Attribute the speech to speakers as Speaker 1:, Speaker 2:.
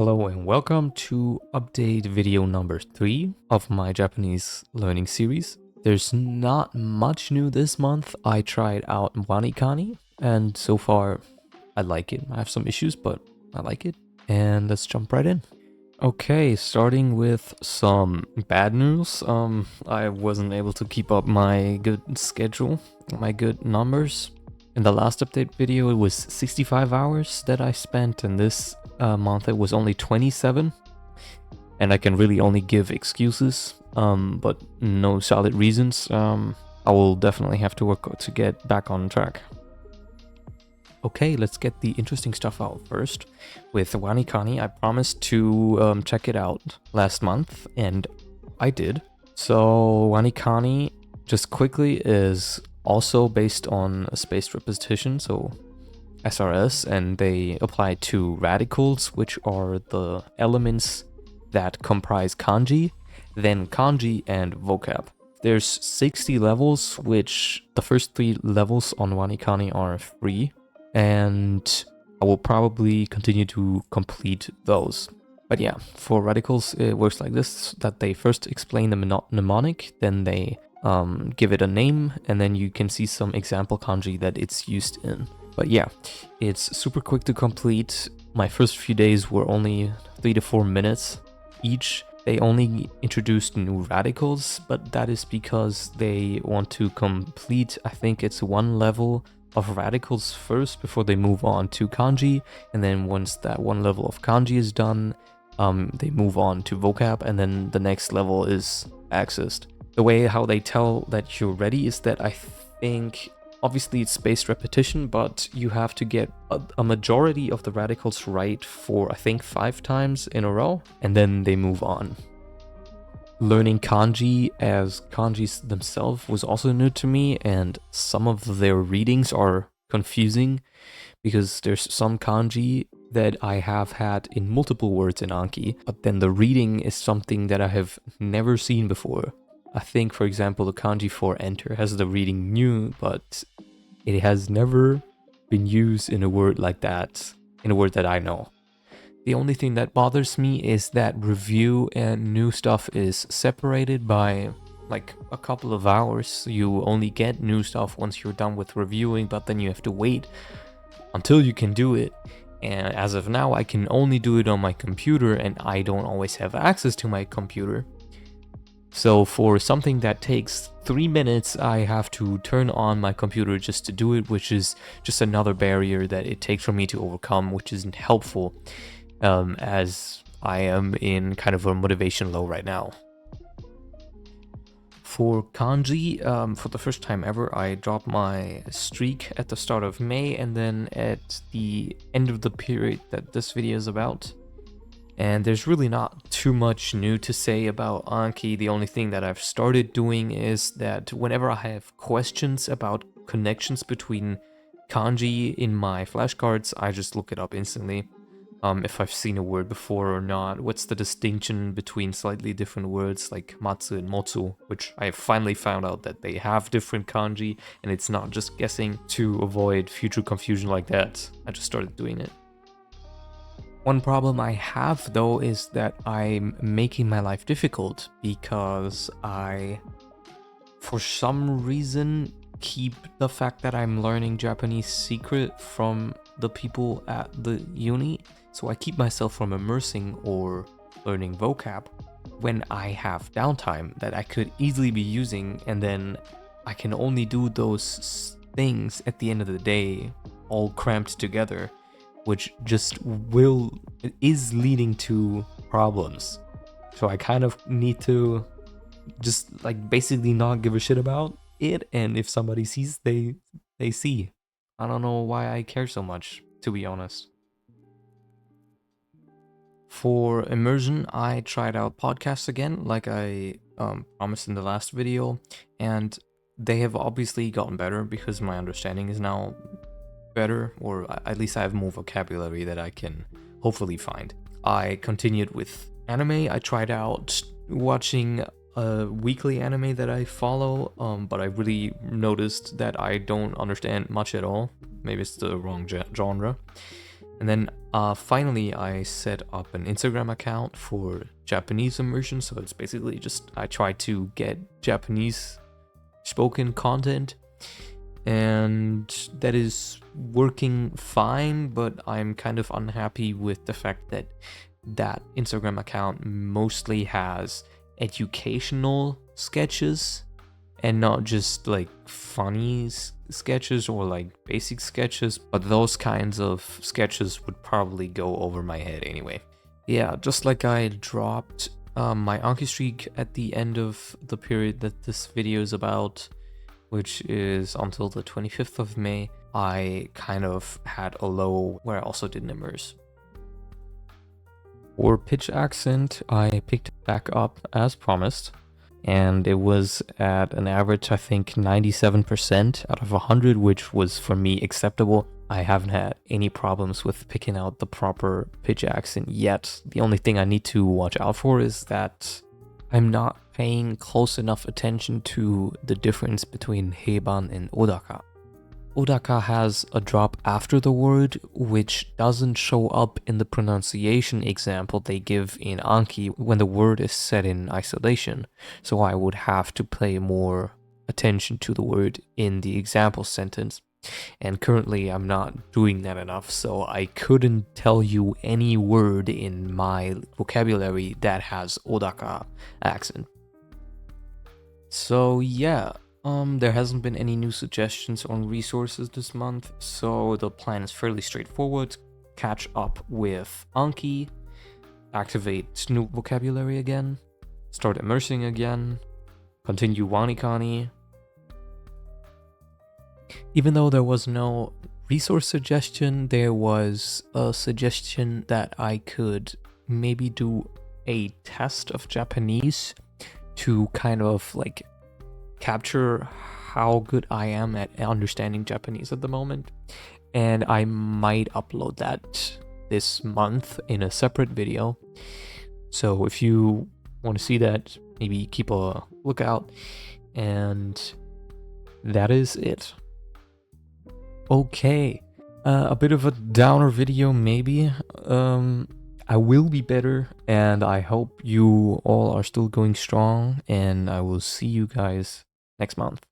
Speaker 1: Hello and welcome to update video number 3 of my Japanese learning series. There's not much new this month. I tried out WaniKani and so far I like it. I have some issues, but I like it. And let's jump right in. Okay, starting with some bad news. I wasn't able to keep up my good schedule, my good numbers. In the last update video, it was 65 hours that I spent, and this month it was only 27. And I can really only give excuses, but no solid reasons. I will definitely have to work to get back on track. Okay, let's get the interesting stuff out first. With WaniKani, I promised to check it out last month, and I did. So WaniKani, just quickly, is also based on a spaced repetition, so SRS, and they apply to radicals, which are the elements that comprise kanji, then kanji and vocab. There's 60 levels, which the first 3 levels on WaniKani are free, and I will probably continue to complete those. But yeah, for radicals, it works like this, that they first explain the mnemonic, then they give it a name, and then you can see some example kanji that it's used in. But yeah, it's super quick to complete. My first few days were only 3 to 4 minutes each. They only introduced new radicals, but that is because they want to complete, I think it's 1 level of radicals first before they move on to kanji, and then once that 1 level of kanji is done, they move on to vocab, and then the next level is accessed. The way how they tell that you're ready is that I think, obviously it's spaced repetition, but you have to get a majority of the radicals right for, I think, 5 times in a row, and then they move on. Learning kanji as kanjis themselves was also new to me, and some of their readings are confusing because there's some kanji that I have had in multiple words in Anki, but then the reading is something that I have never seen before. I think, for example, the kanji for enter has the reading new, but it has never been used in a word like that, in a word that I know. The only thing that bothers me is that review and new stuff is separated by like a couple of hours. You only get new stuff once you're done with reviewing, but then you have to wait until you can do it. And as of now, I can only do it on my computer, and I don't always have access to my computer. So for something that takes 3 minutes, I have to turn on my computer just to do it, which is just another barrier that it takes for me to overcome, which isn't helpful, as I am in kind of a motivation low right now. For kanji, for the first time ever, I dropped my streak at the start of May, and then at the end of the period that this video is about. And there's really not too much new to say about Anki. The only thing that I've started doing is that whenever I have questions about connections between kanji in my flashcards, I just look it up instantly. If I've seen a word before or not, what's the distinction between slightly different words like matsu and motsu, which I finally found out that they have different kanji, and it's not just guessing to avoid future confusion like that. I just started doing it. One problem I have though is that I'm making my life difficult because I, for some reason, keep the fact that I'm learning Japanese secret from the people at the uni. So I keep myself from immersing or learning vocab when I have downtime that I could easily be using, and then I can only do those things at the end of the day, all cramped together, which just is leading to problems. So I kind of need to just like basically not give a shit about it, and if somebody sees, they see. I don't know why I care so much, to be honest. For immersion, I tried out podcasts again, like I promised in the last video, and they have obviously gotten better because my understanding is now better, or at least I have more vocabulary that I can hopefully find. I continued with anime. I tried out watching a weekly anime that I follow, but I really noticed that I don't understand much at all. Maybe it's the wrong genre. And then finally, I set up an Instagram account for Japanese immersion. So it's basically just I try to get Japanese spoken content, and that is working fine, but I'm kind of unhappy with the fact that that Instagram account mostly has educational sketches and not just like funny sketches or like basic sketches, but those kinds of sketches would probably go over my head anyway. Yeah, just like I dropped my Anki streak at the end of the period that this video is about, which is until the 25th of May, I kind of had a low where I also didn't immerse. For pitch accent, I picked it back up as promised, and it was at an average, I think, 97% out of 100, which was for me acceptable. I haven't had any problems with picking out the proper pitch accent yet. The only thing I need to watch out for is that I'm not paying close enough attention to the difference between heiban and odaka. Odaka has a drop after the word, which doesn't show up in the pronunciation example they give in Anki when the word is said in isolation, so I would have to pay more attention to the word in the example sentence. And currently I'm not doing that enough, so I couldn't tell you any word in my vocabulary that has Odaka accent. So yeah, there hasn't been any new suggestions on resources this month, so the plan is fairly straightforward. Catch up with Anki, activate new vocabulary again, start immersing again, continue WaniKani. Even though there was no resource suggestion, there was a suggestion that I could maybe do a test of Japanese to kind of like capture how good I am at understanding Japanese at the moment, and I might upload that this month in a separate video. So if you want to see that, maybe keep a lookout. And that is it. Okay, a bit of a downer video maybe. I will be better, and I hope you all are still going strong, and I will see you guys next month.